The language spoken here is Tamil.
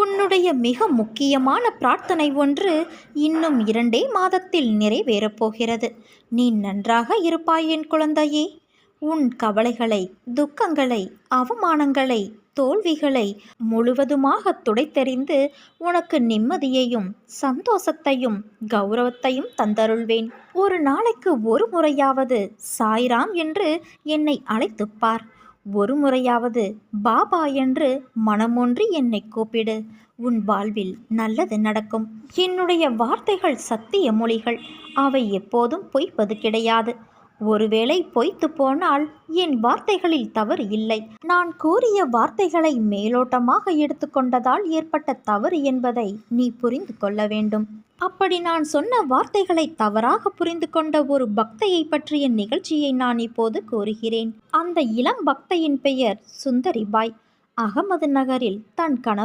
உன்னுடைய மிக முக்கியமான பிரார்த்தனை ஒன்று இன்னும் 2 மாதத்தில் நிறைவேறப் போகிறது. நீ நன்றாக இருப்பாய் என் குழந்தையே. உன் கவலைகளை, துக்கங்களை, அவமானங்களை, தோல்விகளை முழுவதுமாக துடைத்தெறிந்து உனக்கு நிம்மதியையும் சந்தோஷத்தையும் கௌரவத்தையும் தந்தருள்வேன். ஒரு நாளைக்கு ஒரு முறையாவது சாய்ராம் என்று என்னை அழைத்துப்பார். ஒரு முறையாவது பாபா என்று மனமொன்றி என்னை கூப்பிடு. உன் வாழ்வில் நல்லது நடக்கும். என்னுடைய வார்த்தைகள் சத்திய மொழிகள். அவை எப்போதும் பொய்ப்பது கிடையாது. ஒருவேளை பொய்த்து போனால் என் வார்த்தைகளில் தவறு இல்லை. நான் கூறிய வார்த்தைகளை மேலோட்டமாக எடுத்துக்கொண்டதால் ஏற்பட்ட தவறு என்பதை நீ புரிந்து கொள்ள வேண்டும். அப்படி நான் சொன்ன வார்த்தைகளை தவறாக புரிந்து கொண்ட ஒரு பக்தையை பற்றிய நிகழ்ச்சியை நான் இப்போது கூறுகிறேன். அந்த இளம் பக்தையின் பெயர் சுந்தரிபாய். அகமது நகரில் தன் கணவர்